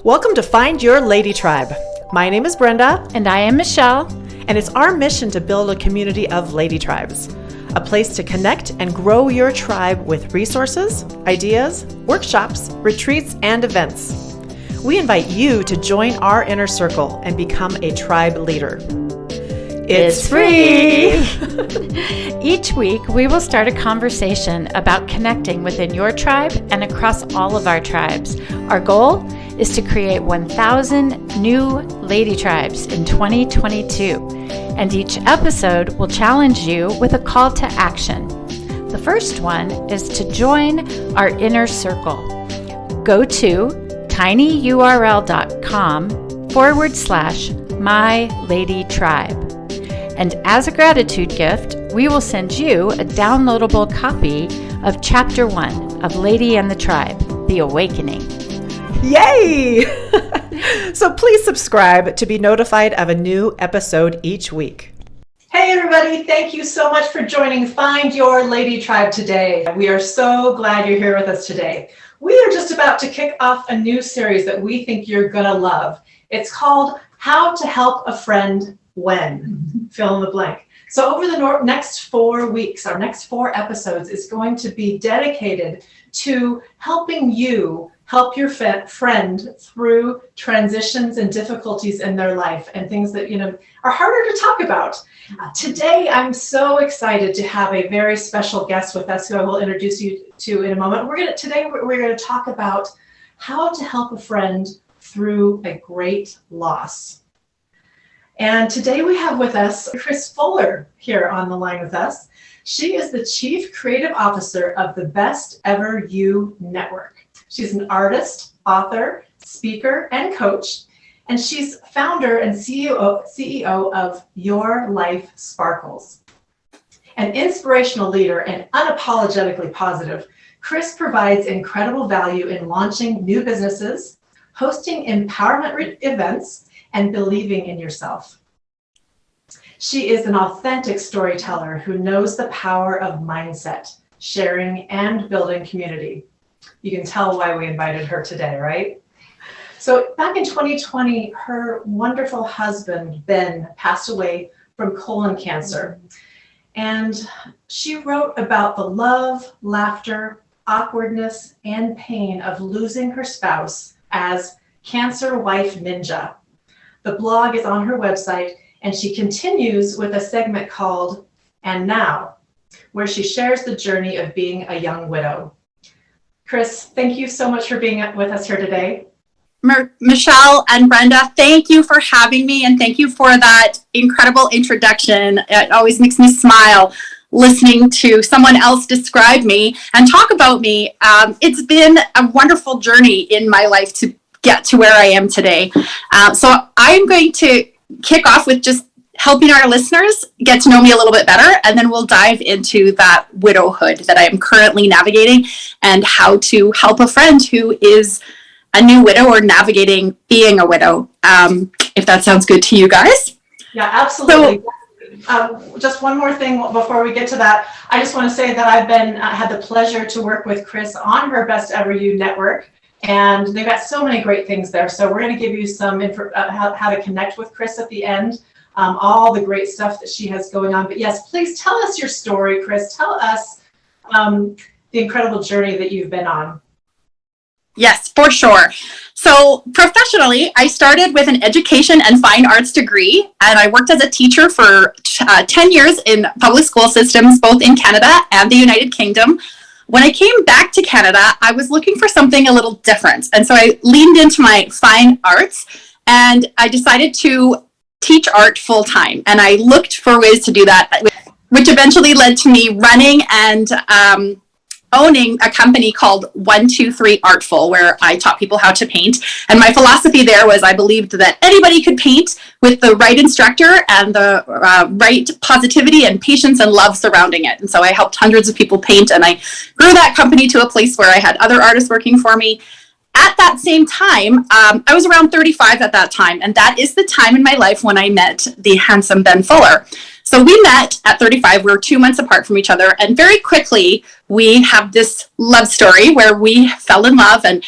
Welcome to Find Your Lady Tribe. My name is Brenda. And I am Michelle. And it's our mission to build a community of lady tribes, a place to connect and grow your tribe with resources, ideas, workshops, retreats, and events. We invite you to join our inner circle and become a tribe leader. It's free! Each week, we will start a conversation about connecting within your tribe and across all of our tribes. Our goal is to create 1,000 new lady tribes in 2022. And each episode will challenge you with a call to action. The first one is to join our inner circle. Go to tinyurl.com/myladytribe. And as a gratitude gift, we will send you a downloadable copy of Chapter 1 of Lady and the Tribe, The Awakening. Yay! So please subscribe to be notified of a new episode each week. Hey everybody, thank you so much for joining Find Your Lady Tribe today. We are so glad you're here with us today. We are just about to kick off a new series that we think you're gonna love. It's called How to Help a Friend When, fill in the blank. So over the next 4 weeks, our next 4 episodes is going to be dedicated to helping you help your friend through transitions and difficulties in their life and things that, are harder to talk about. Today, I'm so excited to have a very special guest with us who I will introduce you to in a moment. Today we're going to talk about how to help a friend through a great loss. And today we have with us Kris Fuller here on the line with us. She is the Chief Creative Officer of the Best Ever You Network. She's an artist, author, speaker, and coach, and she's founder and CEO of Your Life Sparkles. An inspirational leader and unapologetically positive, Kris provides incredible value in launching new businesses, hosting empowerment events, and believing in yourself. She is an authentic storyteller who knows the power of mindset, sharing, and building community. You can tell why we invited her today, right? So back in 2020, her wonderful husband, Ben, passed away from colon cancer. And she wrote about the love, laughter, awkwardness, and pain of losing her spouse as Cancer Wife Ninja. The blog is on her website, and she continues with a segment called And Now, where she shares the journey of being a young widow. Kris, thank you so much for being with us here today. Michelle and Brenda, thank you for having me, and thank you for that incredible introduction. It always makes me smile listening to someone else describe me and talk about me. It's been a wonderful journey in my life to get to where I am today. So I'm going to kick off with just helping our listeners get to know me a little bit better, and then we'll dive into that widowhood that I am currently navigating and how to help a friend who is a new widow or navigating being a widow, if that sounds good to you guys. Yeah, absolutely. So, just one more thing before we get to that. I just want to say that I've had the pleasure to work with Kris on her Best Ever You network. And they've got so many great things there. So we're going to give you some info how to connect with Kris at the end, all the great stuff that she has going on. But yes, please tell us your story, Kris. Tell us the incredible journey that you've been on. Yes, for sure. So professionally, I started with an education and fine arts degree, and I worked as a teacher for 10 years in public school systems, both in Canada and the United Kingdom. When I came back to Canada, I was looking for something a little different. And so I leaned into my fine arts, and I decided to teach art full time. And I looked for ways to do that, which eventually led to me running and owning a company called 123 Artful, where I taught people how to paint. And my philosophy there was I believed that anybody could paint with the right instructor and the right positivity and patience and love surrounding it. And so I helped hundreds of people paint, and I grew that company to a place where I had other artists working for me. At that same time, I was around 35 at that time, and that is the time in my life when I met the handsome Ben Fuller. So we met at 35. We were 2 months apart from each other, and very quickly we have this love story where we fell in love and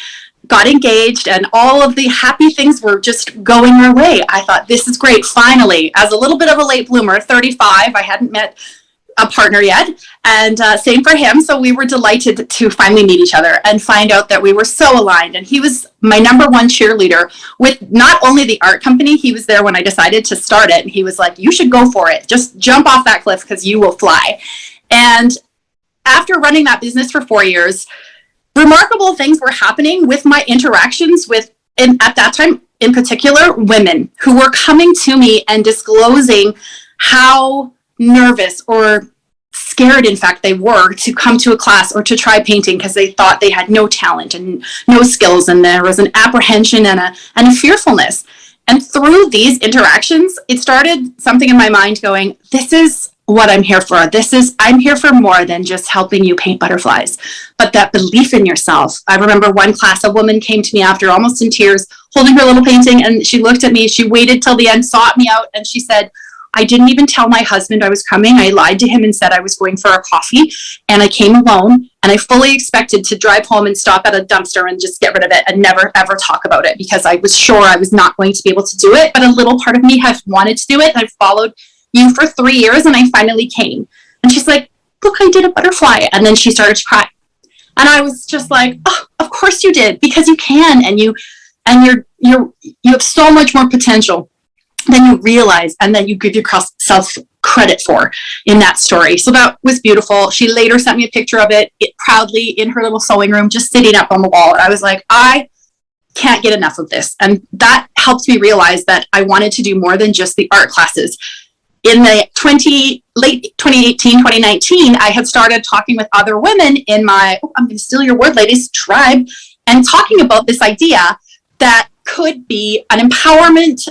got engaged, and all of the happy things were just going our way. I thought, this is great. Finally, as a little bit of a late bloomer, 35, I hadn't met a partner yet, and same for him. So we were delighted to finally meet each other and find out that we were so aligned. And he was my number one cheerleader with not only the art company, he was there when I decided to start it. And he was like, you should go for it. Just jump off that cliff because you will fly. And after running that business for 4 years, remarkable things were happening with my interactions with, and at that time in particular, women who were coming to me and disclosing how nervous or scared, in fact, they were to come to a class or to try painting because they thought they had no talent and no skills, and there was an apprehension and a fearfulness. And through these interactions, it started something in my mind going, this is what I'm here for. I'm here for more than just helping you paint butterflies, but that belief in yourself. I remember one class, a woman came to me after almost in tears, holding her little painting, and she looked at me, she waited till the end, sought me out, and she said, I didn't even tell my husband I was coming. I lied to him and said I was going for a coffee, and I came alone, and I fully expected to drive home and stop at a dumpster and just get rid of it and never ever talk about it, because I was sure I was not going to be able to do it. But a little part of me had wanted to do it, and I followed you for 3 years, and I finally came. And she's like, look, I did a butterfly. And then she started to cry. And I was just like, oh, of course you did, because you can, and you have so much more potential than you realize, and that you give yourself credit for in that story. So that was beautiful. She later sent me a picture of it proudly in her little sewing room, just sitting up on the wall. And I was like, I can't get enough of this. And that helped me realize that I wanted to do more than just the art classes. In the late 2018, 2019, I had started talking with other women in my, I'm going to steal your word, ladies, tribe, and talking about this idea that could be an empowerment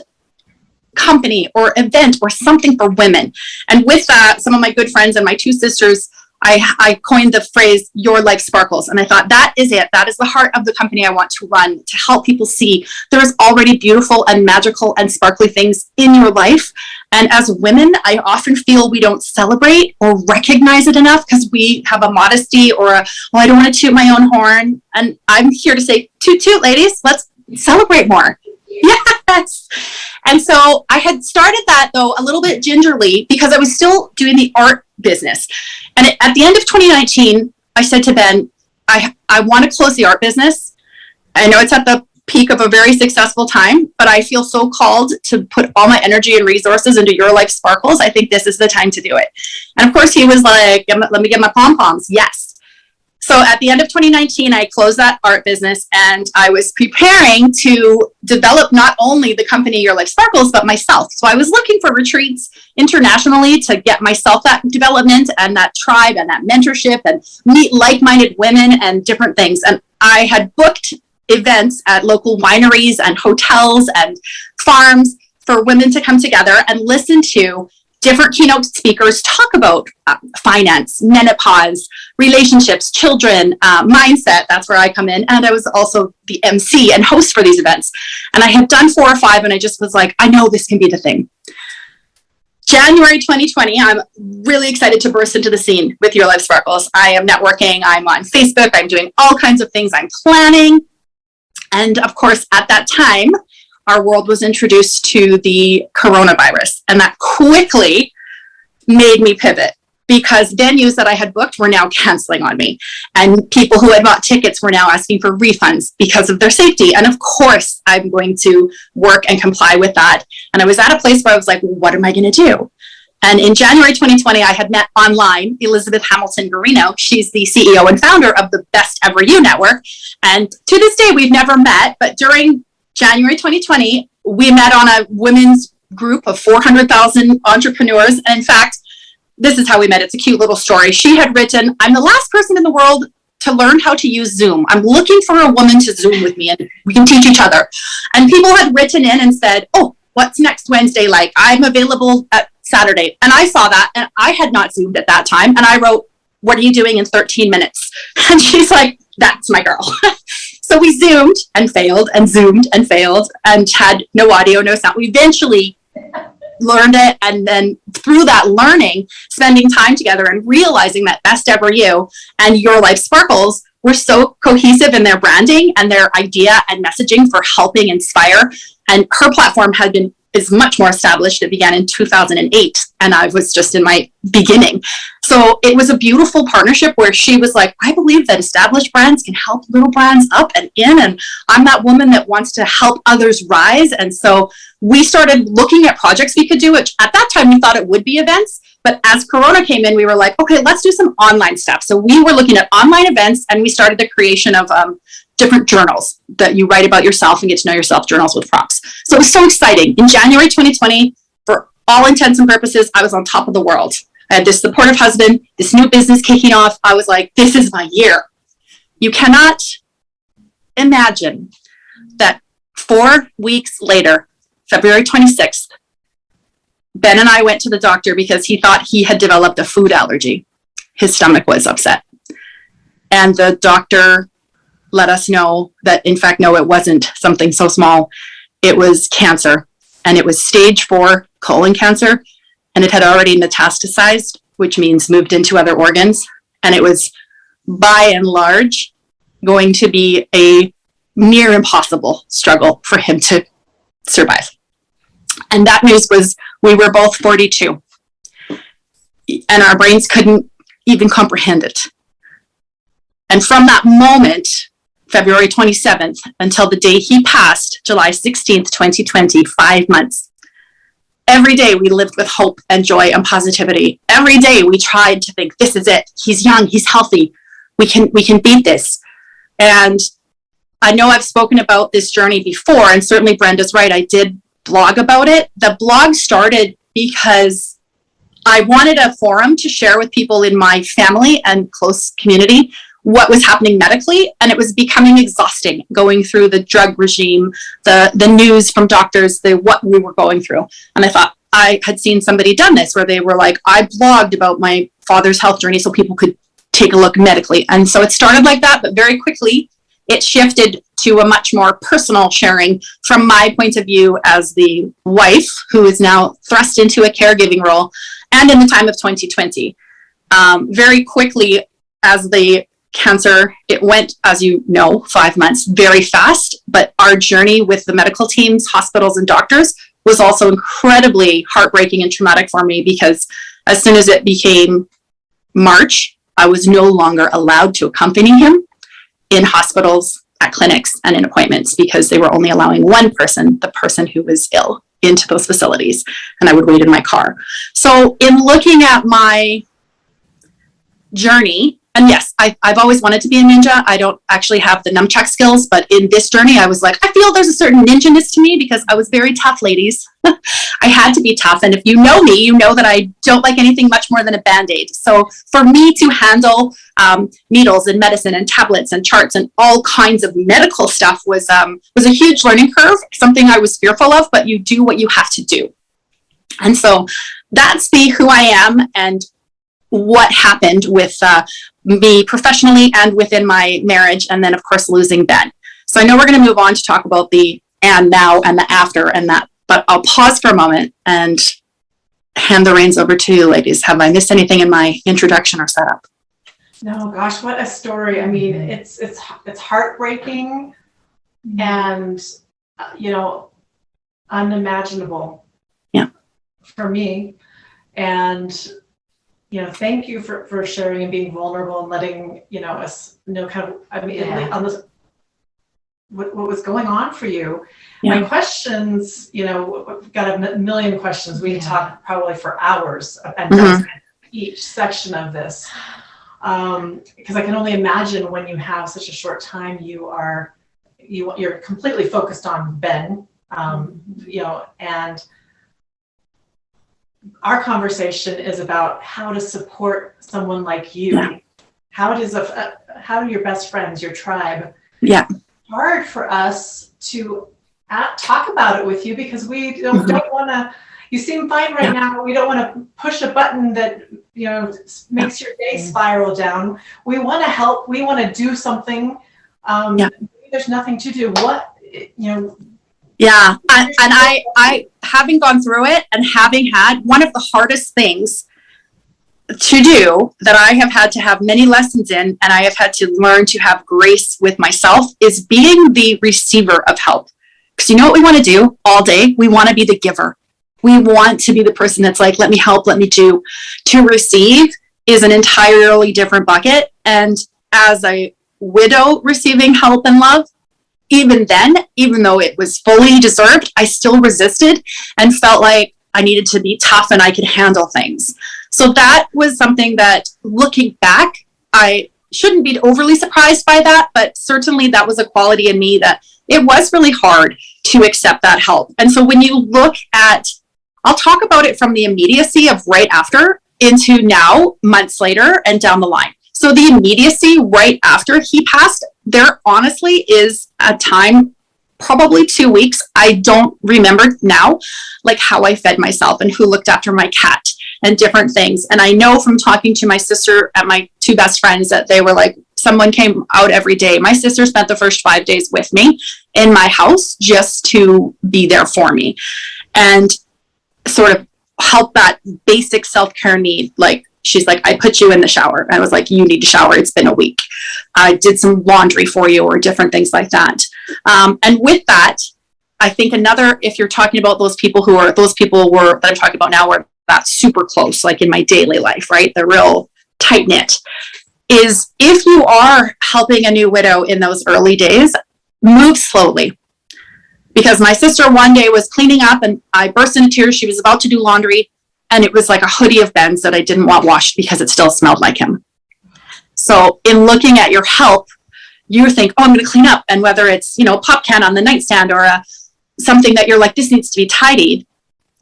company or event or something for women. And with that, some of my good friends and my two sisters, I coined the phrase, your life sparkles. And I thought, that is it. That is the heart of the company I want to run, to help people see there is already beautiful and magical and sparkly things in your life. And as women, I often feel we don't celebrate or recognize it enough because we have a modesty or I don't want to toot my own horn. And I'm here to say, toot toot, ladies, let's celebrate more. Yes. And so I had started that, though, a little bit gingerly because I was still doing the art business. And at the end of 2019, I said to Ben, I want to close the art business. I know it's at the peak of a very successful time, but I feel so called to put all my energy and resources into Your Life Sparkles. I think this is the time to do it. And of course, he was like, let me get my pom-poms. Yes. So at the end of 2019, I closed that art business, and I was preparing to develop not only the company Your Life Sparkles, but myself. So I was looking for retreats internationally to get myself that development and that tribe and that mentorship and meet like-minded women and different things. And I had booked events at local wineries and hotels and farms for women to come together and listen to different keynote speakers talk about finance, menopause, relationships, children, mindset. That's where I come in. And I was also the MC and host for these events. And I had done 4 or 5, and I just was like, I know this can be the thing. January 2020, I'm really excited to burst into the scene with Your Life Sparkles. I am networking. I'm on Facebook. I'm doing all kinds of things. I'm planning. And of course, at that time, our world was introduced to the coronavirus, and that quickly made me pivot because venues that I had booked were now canceling on me, and people who had bought tickets were now asking for refunds because of their safety. And of course, I'm going to work and comply with that. And I was at a place where I was like, well, what am I going to do? And in January 2020, I had met online Elizabeth Hamilton Garino. She's the CEO and founder of the Best Ever You Network. And to this day, we've never met, but during January 2020, we met on a women's group of 400,000 entrepreneurs. And in fact, this is how we met. It's a cute little story. She had written, I'm the last person in the world to learn how to use Zoom. I'm looking for a woman to Zoom with me, and we can teach each other. And people had written in and said, oh, what's next Wednesday like? I'm available at Saturday. And I saw that, and I had not Zoomed at that time. And I wrote, what are you doing in 13 minutes? And she's like, that's my girl. So we Zoomed and failed and Zoomed and failed and had no audio, no sound. We eventually learned it. And then through that learning, spending time together and realizing that Best Ever You and Your Life Sparkles were so cohesive in their branding and their idea and messaging for helping inspire. And her platform is much more established. It began in 2008, and I was just in my beginning. So it was a beautiful partnership where she was like, I believe that established brands can help little brands up and in, and I'm that woman that wants to help others rise. And so we started looking at projects we could do, which at that time we thought it would be events. But as Corona came in, we were like, okay, let's do some online stuff. So we were looking at online events, and we started the creation of different journals that you write about yourself and get to know yourself, journals with prompts. So it was so exciting. In January 2020, for all intents and purposes, I was on top of the world. I had this supportive husband, this new business kicking off. I was like, this is my year. You cannot imagine that 4 weeks later, February 26th, Ben and I went to the doctor because he thought he had developed a food allergy. His stomach was upset. And the doctor let us know that, in fact, no, it wasn't something so small. It was cancer, and it was stage 4 colon cancer, and it had already metastasized, which means moved into other organs. And it was, by and large, going to be a near impossible struggle for him to survive. And that news was, we were both 42, and our brains couldn't even comprehend it. And from that moment, February 27th, until the day he passed, July 16th, 2020, 5 months. Every day we lived with hope and joy and positivity. Every day we tried to think, this is it. He's young, he's healthy. We can beat this. And I know I've spoken about this journey before, and certainly Brenda's right, I did blog about it. The blog started because I wanted a forum to share with people in my family and close community what was happening medically, and it was becoming exhausting going through the drug regime, the news from doctors, what we were going through. And I thought I had seen somebody done this where they were like, I blogged about my father's health journey so people could take a look medically. And so it started like that, but very quickly it shifted to a much more personal sharing from my point of view as the wife who is now thrust into a caregiving role, and in the time of 2020. Very quickly, as the cancer, it went, as you know, 5 months, very fast, but our journey with the medical teams, hospitals, and doctors was also incredibly heartbreaking and traumatic for me, because as soon as it became March, I was no longer allowed to accompany him in hospitals, at clinics, and in appointments, because they were only allowing one person, the person who was ill, into those facilities, and I would wait in my car. So in looking at my journey, and yes, I've always wanted to be a ninja. I don't actually have the nunchuck skills, but in this journey, I was like, I feel there's a certain ninja-ness to me, because I was very tough, ladies. I had to be tough. And if you know me, you know that I don't like anything much more than a Band-Aid. So for me to handle needles and medicine and tablets and charts and all kinds of medical stuff was a huge learning curve, something I was fearful of, but you do what you have to do. And so that's who I am and what happened with me professionally and within my marriage, and then of course losing Ben. So I know we're going to move on to talk about the and now and the after and that, but I'll pause for a moment and hand the reins over to you, ladies. Have I missed anything in my introduction or setup? No, gosh, what a story. I mean, it's heartbreaking and unimaginable. Yeah. For me. And thank you for sharing and being vulnerable and letting us know on this what was going on for you. Yeah. My questions, we've got a million questions. We could talk probably for hours and each section of this, because I can only imagine when you have such a short time, you're completely focused on Ben, and our conversation is about how to support someone like you. Yeah. How do your best friends, your tribe? Yeah. Hard for us to talk about it with you, because we don't want to. You seem fine right now. We don't want to push a button that makes your day spiral down. We want to help. We want to do something. There's nothing to do. Yeah. And I having gone through it and having had one of the hardest things to do that I have had to have many lessons in, and I have had to learn to have grace with myself, is being the receiver of help. Because you know what we want to do all day? We want to be the giver. We want to be the person that's like, let me help, let me do. To receive is an entirely different bucket. And as a widow receiving help and love, even then, even though it was fully deserved, I still resisted and felt like I needed to be tough and I could handle things. So that was something that, looking back, I shouldn't be overly surprised by that, but certainly that was a quality in me that it was really hard to accept that help. And so when you look at, I'll talk about it from the immediacy of right after into now, months later and down the line. So the immediacy right after he passed, there honestly is a time, probably 2 weeks, I don't remember now, like how I fed myself and who looked after my cat and different things. And I know from talking to my sister and my two best friends that they were like, someone came out every day. My sister spent the first 5 days with me in my house just to be there for me and sort of help that basic self-care need. Like, she's like, I put you in the shower. I was like, you need to shower. It's been a week. I did some laundry for you or different things like that. And with that, I think another, if you're talking about those people that I'm talking about now were that super close, like in my daily life, right? They're real tight knit, is if you are helping a new widow in those early days, move slowly. Because my sister one day was cleaning up and I burst into tears. She was about to do laundry and it was like a hoodie of Ben's that I didn't want washed because it still smelled like him. So in looking at your help, you think, oh, I'm going to clean up. And whether it's, a pop can on the nightstand or something that you're like, this needs to be tidied,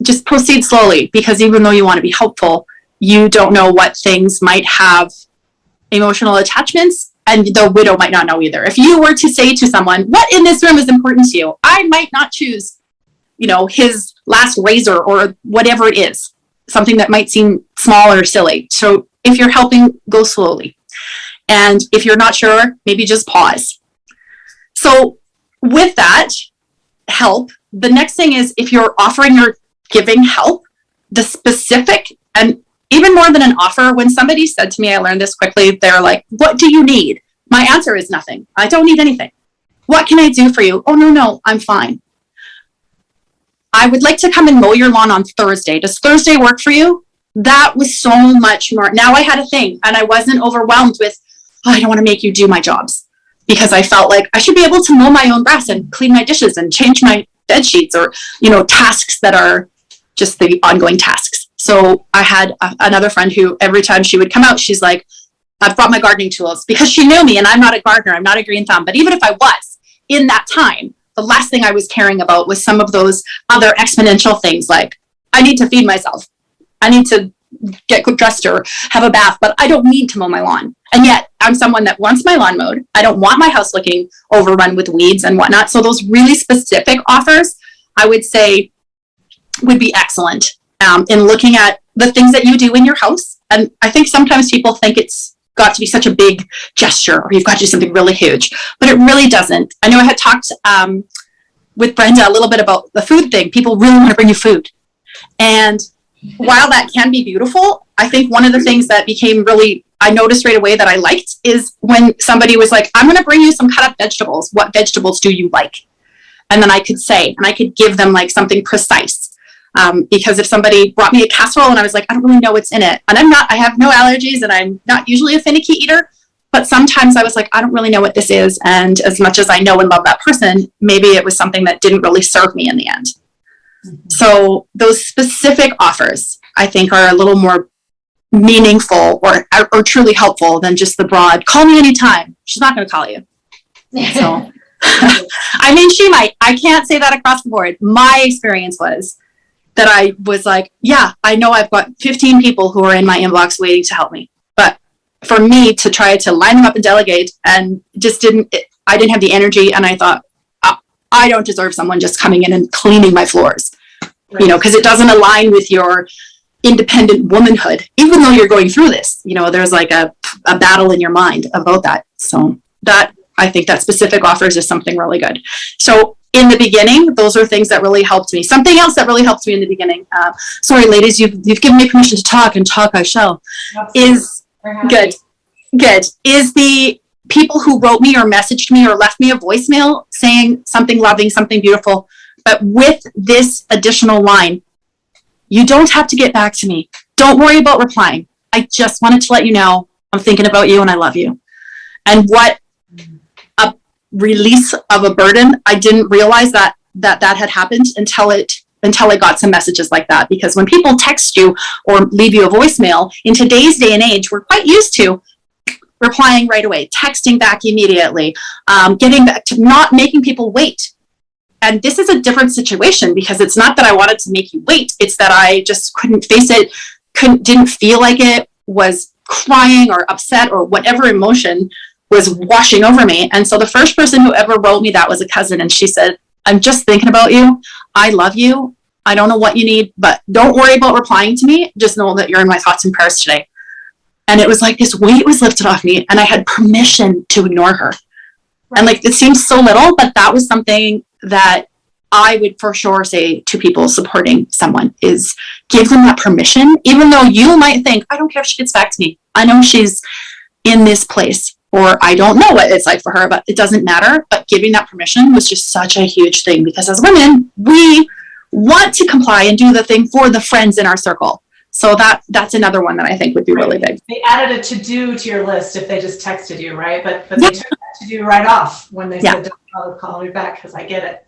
just proceed slowly, because even though you want to be helpful, you don't know what things might have emotional attachments, and the widow might not know either. If you were to say to someone, what in this room is important to you? I might not choose, his last razor or whatever it is, something that might seem small or silly. So if you're helping, go slowly. And if you're not sure, maybe just pause. So with that help, the next thing is, if you're offering or giving help, the specific, and even more than an offer, when somebody said to me, I learned this quickly, they're like, what do you need? My answer is nothing. I don't need anything. What can I do for you? Oh, no, I'm fine. I would like to come and mow your lawn on Thursday. Does Thursday work for you? That was so much more. Now I had a thing and I wasn't overwhelmed with, I don't want to make you do my jobs, because I felt like I should be able to mow my own grass and clean my dishes and change my bed sheets, or, tasks that are just the ongoing tasks. So I had another friend who, every time she would come out, she's like, I've brought my gardening tools, because she knew me and I'm not a gardener. I'm not a green thumb. But even if I was, in that time, the last thing I was caring about was some of those other exponential things, like I need to feed myself. I need to get dressed or have a bath, but I don't need to mow my lawn. And yet I'm someone that wants my lawn mowed. I don't want my house looking overrun with weeds and whatnot. So those really specific offers, I would say, would be excellent in looking at the things that you do in your house. And I think sometimes people think it's got to be such a big gesture or you've got to do something really huge, but it really doesn't. I know I had talked with Brenda a little bit about the food thing. People really want to bring you food. And while that can be beautiful, I think one of the things that became really, I noticed right away that I liked, is when somebody was like, I'm going to bring you some cut up vegetables. What vegetables do you like? And then I could say, and I could give them like something precise. Because if somebody brought me a casserole and I was like, I don't really know what's in it. And I have no allergies and I'm not usually a finicky eater, but sometimes I was like, I don't really know what this is. And as much as I know and love that person, maybe it was something that didn't really serve me in the end. Mm-hmm. So those specific offers, I think, are a little more meaningful or truly helpful than just the broad, call me anytime. She's not going to call you. So, I mean, she might. I can't say that across the board. My experience was that I was like, yeah, I know I've got 15 people who are in my inbox waiting to help me. But for me to try to line them up and delegate, and I didn't have the energy. And I thought, I don't deserve someone just coming in and cleaning my floors, right. Because it doesn't align with your independent womanhood, even though you're going through this, there's like a battle in your mind about that. So that, I think that specific offers is something really good. So in the beginning, those are things that really helped me. Something else that really helped me in the beginning. Sorry, ladies, you've given me permission to talk, and talk I shall. Absolutely. Is good. Is the people who wrote me or messaged me or left me a voicemail saying something loving, something beautiful, but with this additional line: you don't have to get back to me. Don't worry about replying. I just wanted to let you know I'm thinking about you and I love you. And what a release of a burden. I didn't realize that had happened until I got some messages like that. Because when people text you or leave you a voicemail, in today's day and age, we're quite used to replying right away, texting back immediately, getting back to not making people wait. And this is a different situation, because it's not that I wanted to make you wait. It's that I just couldn't face it, didn't feel like it, was crying or upset or whatever emotion was washing over me. And so the first person who ever wrote me that was a cousin. And she said, I'm just thinking about you. I love you. I don't know what you need, but don't worry about replying to me. Just know that you're in my thoughts and prayers today. And it was like this weight was lifted off me, and I had permission to ignore her. Right. And like, it seems so little, but that was something that I would for sure say to people supporting someone, is give them that permission, even though you might think, I don't care if she gets back to me. I know she's in this place, or I don't know what it's like for her, but it doesn't matter. But giving that permission was just such a huge thing, because as women, we want to comply and do the thing for the friends in our circle. So that's another one that I think would be really big. They added a to-do to your list if they just texted you, right? But they took that to-do right off when they said, don't call me back, because I get it.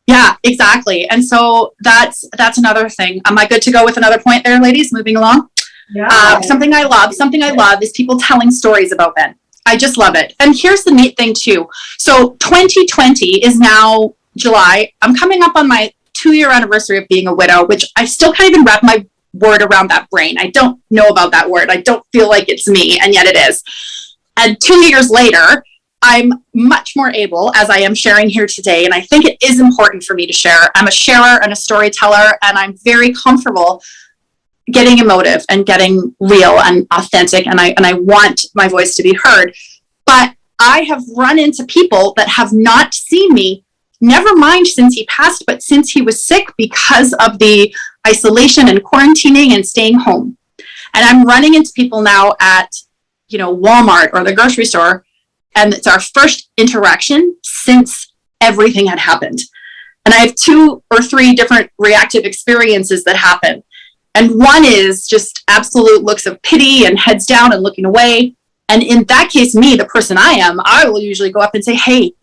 Yeah, exactly. And so that's another thing. Am I good to go with another point there, ladies? Moving along. Yeah. Something I love is people telling stories about men. I just love it. And here's the neat thing too. So 2020 is now July. I'm coming up on my 2-year anniversary of being a widow, which I still can't even wrap my word around that brain. I don't know about that word. I don't feel like it's me, and yet it is. And 2 years later, I'm much more able, as I am sharing here today, and I think it is important for me to share. I'm a sharer and a storyteller, and I'm very comfortable getting emotive and getting real and authentic, and I want my voice to be heard. But I have run into people that have not seen me, never mind since he passed, but since he was sick, because of the isolation and quarantining and staying home. And I'm running into people now at, Walmart or the grocery store, and it's our first interaction since everything had happened. And I have 2 or 3 different reactive experiences that happen. And one is just absolute looks of pity and heads down and looking away. And in that case, me, the person I will usually go up and say, hey,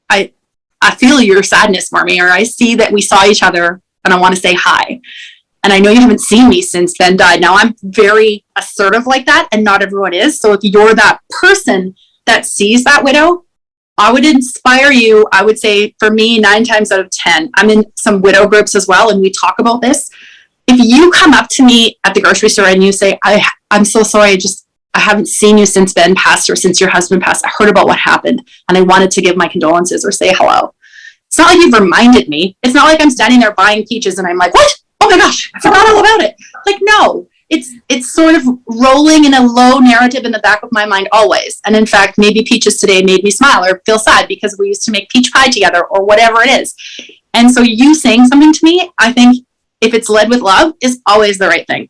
I feel your sadness for me, or I see that we saw each other and I want to say hi. And I know you haven't seen me since Ben died. Now, I'm very assertive like that, and not everyone is. So if you're that person that sees that widow, I would inspire you. I would say, for me, 9 times out of 10, I'm in some widow groups as well, and we talk about this. If you come up to me at the grocery store and you say, I'm so sorry, I haven't seen you since Ben passed, or since your husband passed. I heard about what happened, and I wanted to give my condolences or say hello. It's not like you've reminded me. It's not like I'm standing there buying peaches and I'm like, what? Oh my gosh, I forgot all about it. Like, no, it's sort of rolling in a low narrative in the back of my mind always. And in fact, maybe peaches today made me smile or feel sad because we used to make peach pie together or whatever it is. And so you saying something to me, I think if it's led with love, is always the right thing.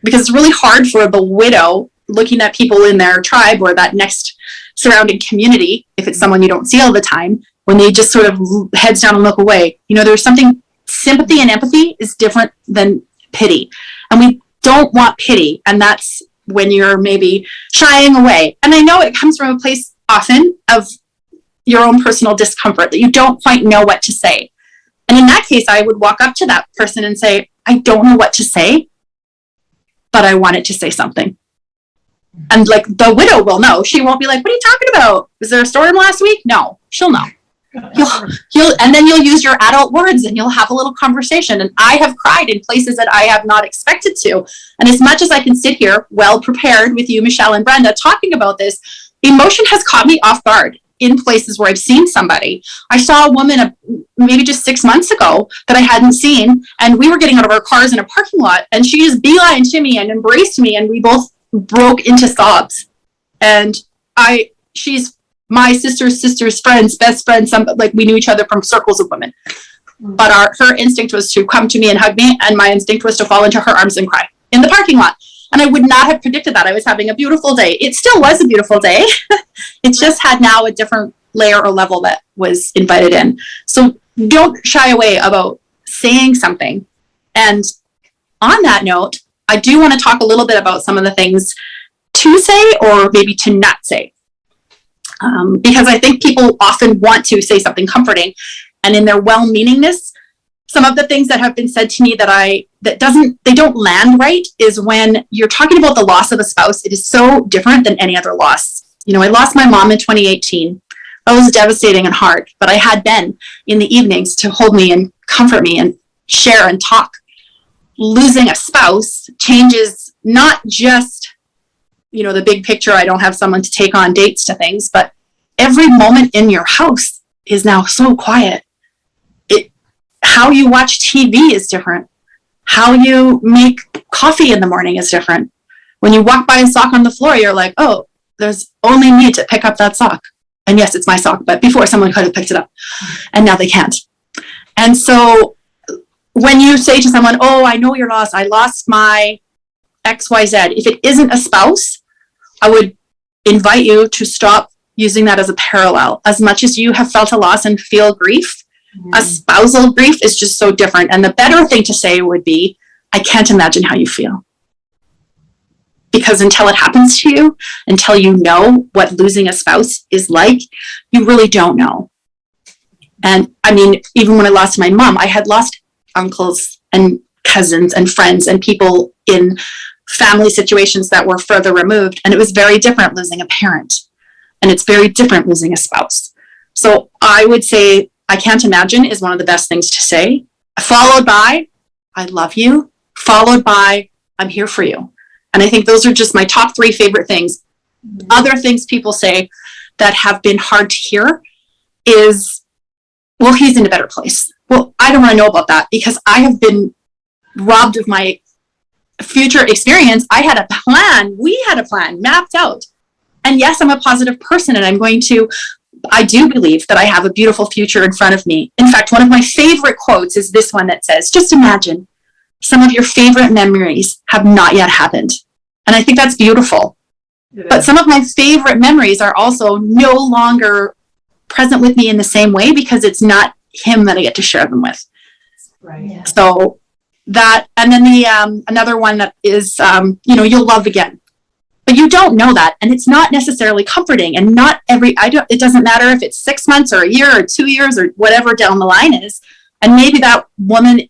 Because it's really hard for the widow looking at people in their tribe or that next surrounding community, if it's someone you don't see all the time, when they just sort of heads down and look away. There's something, sympathy and empathy is different than pity. And we don't want pity. And that's when you're maybe shying away. And I know it comes from a place often of your own personal discomfort, that you don't quite know what to say. And in that case, I would walk up to that person and say, I don't know what to say, but I wanted to say something. And like, the widow will know. She won't be like, what are you talking about? Was there a storm last week? No, she'll know. And then you'll use your adult words and you'll have a little conversation. And I have cried in places that I have not expected to. And as much as I can sit here well prepared with you, Michelle and Brenda, talking about this, emotion has caught me off guard in places where I've seen somebody. I saw a woman maybe just 6 months ago that I hadn't seen, and we were getting out of our cars in a parking lot, and she just beelined to me and embraced me, and we both broke into sobs. And she's my sister's friends, best friends, like we knew each other from circles of women. But her instinct was to come to me and hug me, and my instinct was to fall into her arms and cry in the parking lot. And I would not have predicted that. I was having a beautiful day. It still was a beautiful day. It just had now a different layer or level that was invited in. So don't shy away about saying something. And on that note, I do want to talk a little bit about some of the things to say or maybe to not say. Because I think people often want to say something comforting, and in their well-meaningness, some of the things that have been said to me they don't land right is when you're talking about the loss of a spouse. It is so different than any other loss. I lost my mom in 2018. That was devastating and hard, but I had Ben in the evenings to hold me and comfort me and share and talk. Losing a spouse changes not just the big picture. I don't have someone to take on dates to things, but every moment in your house is now so quiet. How you watch TV is different. How you make coffee in the morning is different. When you walk by a sock on the floor, you're like, oh, there's only me to pick up that sock. And yes, it's my sock, but before someone could have picked it up and now they can't. And so when you say to someone, oh, I know you're lost. I lost my XYZ. If it isn't a spouse, I would invite you to stop using that as a parallel. As much as you have felt a loss and feel grief, a spousal grief is just so different. And the better thing to say would be, I can't imagine how you feel. Because until it happens to you, until you know what losing a spouse is like, you really don't know. And I mean, even when I lost my mom, I had lost uncles and cousins and friends and people in family situations that were further removed. And it was very different losing a parent. And it's very different losing a spouse. So I would say, I can't imagine is one of the best things to say, followed by, I love you, followed by, I'm here for you. And I think those are just my top 3 favorite things. Other things people say that have been hard to hear is, well, he's in a better place. Well, I don't want to know about that because I have been robbed of my future experience. I had a plan. We had a plan mapped out. And yes, I'm a positive person and I do believe that I have a beautiful future in front of me. In fact, one of my favorite quotes is this one that says, just imagine some of your favorite memories have not yet happened. And I think that's beautiful. But some of my favorite memories are also no longer present with me in the same way because it's not him that I get to share them with. Right. Yeah. So that, and then the another one that is, you'll love again. But you don't know that, and it's not necessarily comforting. And it doesn't matter if it's 6 months or a year or 2 years or whatever down the line is. And maybe that woman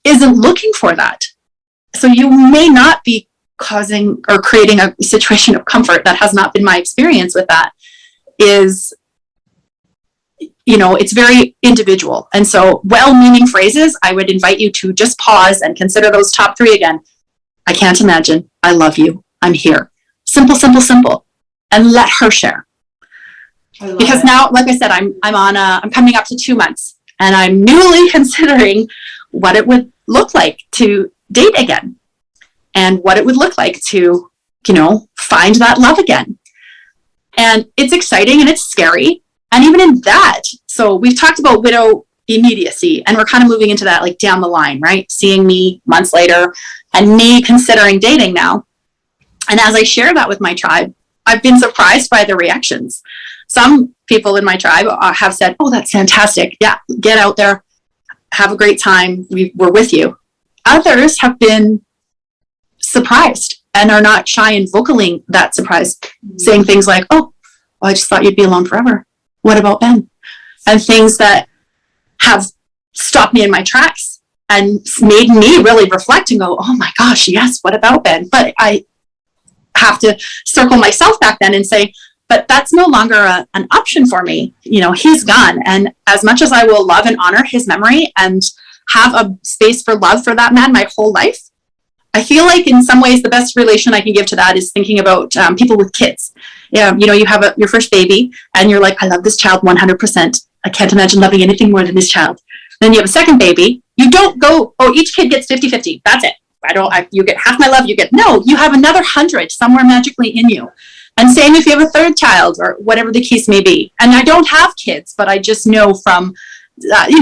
isn't looking for that. So you may not be causing or creating a situation of comfort. That has not been my experience with that. It's very individual. And so well-meaning phrases, I would invite you to just pause and consider those top 3 again. I can't imagine. I love you. I'm here. Simple, simple, simple. And let her share. Because now, like I said, I'm coming up to 2 months and I'm newly considering what it would look like to date again and what it would look like to, find that love again. And it's exciting and it's scary. And even in that, so we've talked about widow immediacy and we're kind of moving into that like down the line, right? Seeing me months later and me considering dating now. And as I share that with my tribe, I've been surprised by the reactions. Some people in my tribe have said, oh, that's fantastic. Yeah, get out there. Have a great time. We're with you. Others have been surprised and are not shy in vocaling that surprise, saying things like, oh, well, I just thought you'd be alone forever. What about Ben? And things that have stopped me in my tracks and made me really reflect and go, oh my gosh, yes, what about Ben? But I have to circle myself back then and say, but that's no longer an option for me. He's gone. And as much as I will love and honor his memory and have a space for love for that man my whole life, I feel like in some ways the best relation I can give to that is thinking about people with kids. You have your first baby and you're like, I love this child 100%. I can't imagine loving anything more than this child. Then you have a second baby. You don't go, oh, each kid gets 50-50. That's it. You get half my love. You have another 100 somewhere magically in you And same if you have a third child or whatever the case may be. And I don't have kids, but I just know from,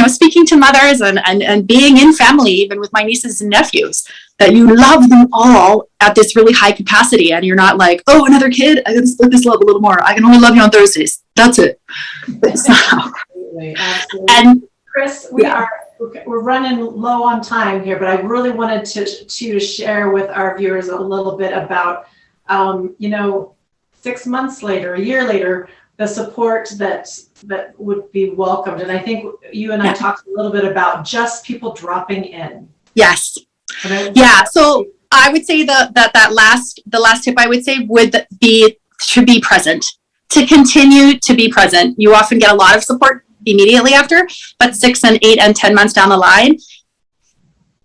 speaking to mothers and being in family, even with my nieces and nephews, that you love them all at this really high capacity. And you're not like, oh, another kid, I gotta split this love a little more. I can only love you on Thursdays. That's it. Absolutely. And Kris, we're running low on time here, but I really wanted to share with our viewers a little bit about, 6 months later, a year later, the support that would be welcomed. And I think you and I talked a little bit about just people dropping in. Yes. Yeah. So I would say the last tip I would say would be to be present, to continue to be present. You often get a lot of support immediately after, but 6 and 8 and 10 months down the line,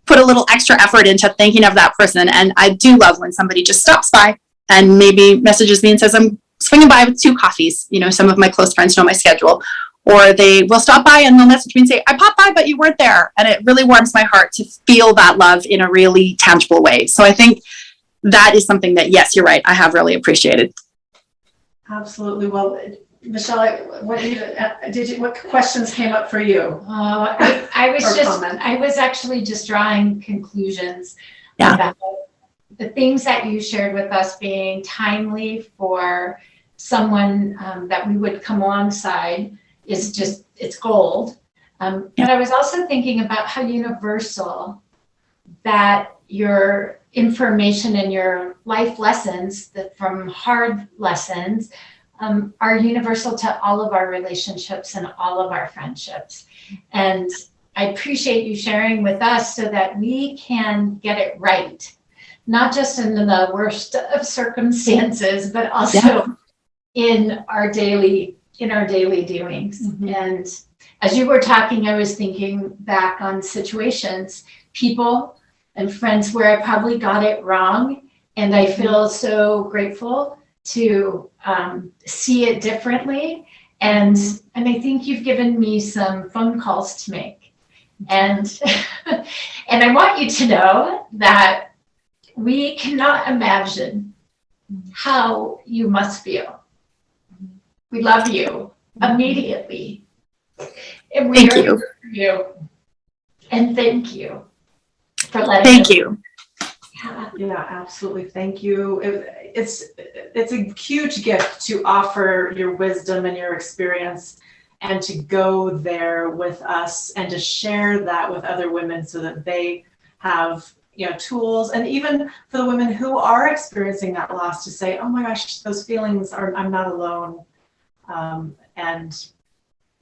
put a little extra effort into thinking of that person. And I do love when somebody just stops by and maybe messages me and says, I'm swinging by with 2 coffees. Some of my close friends know my schedule. Or they will stop by and they'll message me and say, I popped by, but you weren't there. And it really warms my heart to feel that love in a really tangible way. So I think that is something that, yes, you're right, I have really appreciated. Absolutely. Well, Michelle, what questions came up for you? I was actually just drawing conclusions about the things that you shared with us being timely for someone that we would come alongside it's gold. But I was also thinking about how universal that your information and your life lessons from hard lessons are universal to all of our relationships and all of our friendships. And I appreciate you sharing with us so that we can get it right, not just in the worst of circumstances, but also in our daily doings. Mm-hmm. And as you were talking, I was thinking back on situations, people and friends where I probably got it wrong. And I feel so grateful to see it differently. And I think you've given me some phone calls to make. And and I want you to know that we cannot imagine how you must feel. We love you immediately. And we are here for you. And thank you for letting us. You. Yeah, absolutely. Thank you. It's a huge gift to offer your wisdom and your experience and to go there with us and to share that with other women so that they have tools, and even for the women who are experiencing that loss to say, oh my gosh, those feelings I'm not alone.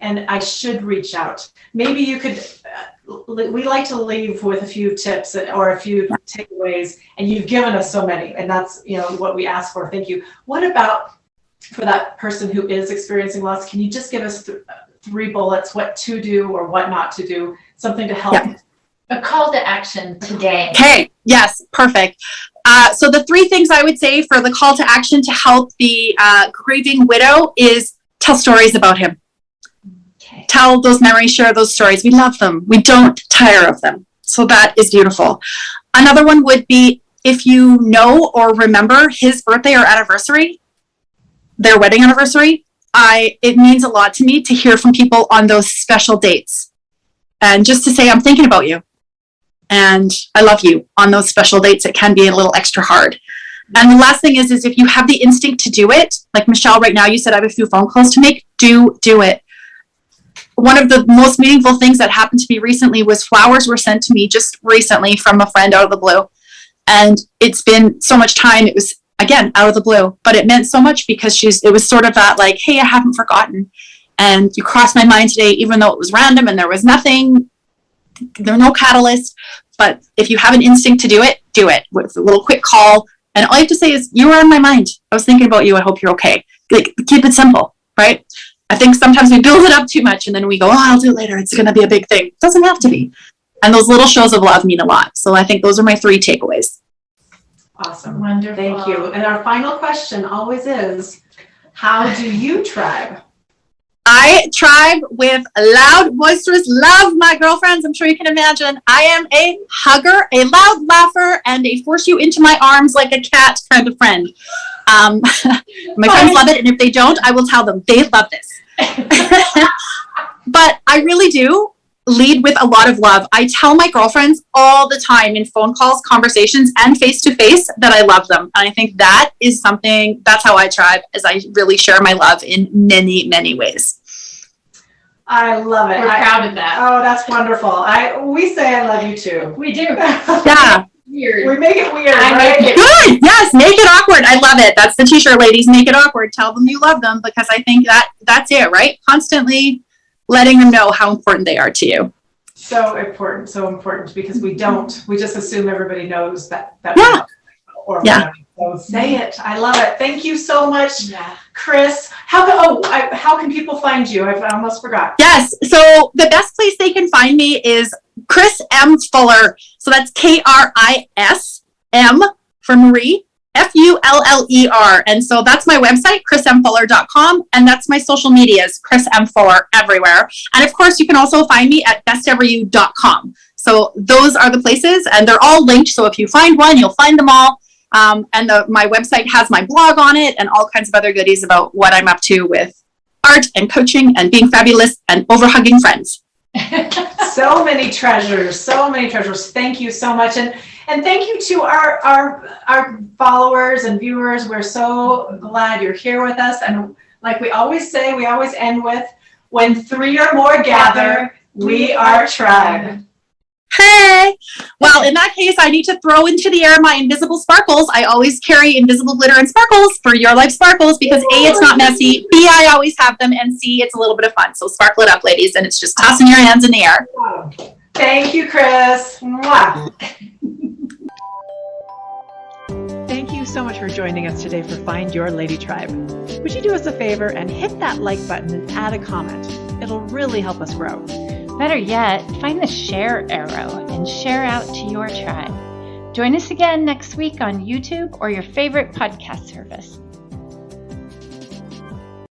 And I should reach out. Maybe you could, we like to leave with a few tips or a few takeaways, and you've given us so many, and that's, what we ask for. Thank you. What about for that person who is experiencing loss? Can you just give us 3 bullets, what to do or what not to do, something to help? Yeah. A call to action today. Okay. Yes. Perfect. So the 3 things I would say for the call to action to help the grieving widow is tell stories about him. Okay. Tell those memories, share those stories. We love them. We don't tire of them. So that is beautiful. Another one would be if you know or remember his birthday or anniversary, their wedding anniversary, it means a lot to me to hear from people on those special dates. And just to say, I'm thinking about you. And I love you on those special dates. It can be a little extra hard. And the last thing is if you have the instinct to do it, like Michelle, right now, you said I have a few phone calls to make, do it. One of the most meaningful things that happened to me recently was flowers were sent to me just recently from a friend out of the blue. And it's been so much time. It was, again, out of the blue, but it meant so much because it was sort of that like, hey, I haven't forgotten. And you crossed my mind today, even though it was random and there was nothing, there was no catalyst. But if you have an instinct to do it with a little quick call. And all you have to say is, you were on my mind. I was thinking about you. I hope you're okay. Like, keep it simple, right? I think sometimes we build it up too much and then we go, oh, I'll do it later. It's going to be a big thing. It doesn't have to be. And those little shows of love mean a lot. So I think those are my 3 takeaways. Awesome. Wonderful. Thank you. And our final question always is, how do you tribe? I tribe with loud, boisterous love, my girlfriends. I'm sure you can imagine. I am a hugger, a loud laugher, and a force you into my arms like a cat kind of friend. My friends love it, and if they don't, I will tell them they love this. But I really do lead with a lot of love. I tell my girlfriends all the time in phone calls, conversations, and face-to-face that I love them. And I think that is something, that's how I tribe, is I really share my love in many, many ways. I love it. We're proud of that. Oh, that's wonderful. We say I love you too. We do. Yeah. Weird. We make it weird, I right? make it Good. Yes. Make it awkward. I love it. That's the t-shirt, ladies. Make it awkward. Tell them you love them, because I think that's it, right? Constantly letting them know how important they are to you. So important, because we just assume everybody knows that Yeah. or so say it. I love it. Thank you so much, Kris. How can people find you? I almost forgot. Yes. So the best place they can find me is Kris M Fuller. So that's KRISM for Marie, FULLER. And so that's my website, krismfuller.com. And that's my social medias, Kris M Fuller everywhere. And of course, you can also find me at besteveryou.com. So those are the places, and they're all linked. So if you find one, you'll find them all. And my website has my blog on it and all kinds of other goodies about what I'm up to with art and coaching and being fabulous and over hugging friends. So many treasures. Thank you so much. And thank you to our followers and viewers. We're so glad you're here with us. And like we always say, we always end with, when 3 or more gather, we are tribe. Hey! Well, in that case, I need to throw into the air my invisible sparkles. I always carry invisible glitter and sparkles for your life sparkles, because A, it's not messy, B, I always have them, and C, it's a little bit of fun. So sparkle it up, ladies, and it's just tossing your hands in the air. Thank you, Kris. Mwah. Thank you so much for joining us today for Find Your Lady Tribe. Would you do us a favor and hit that like button and add a comment? It'll really help us grow. Better yet, find the share arrow and share out to your tribe. Join us again next week on YouTube or your favorite podcast service.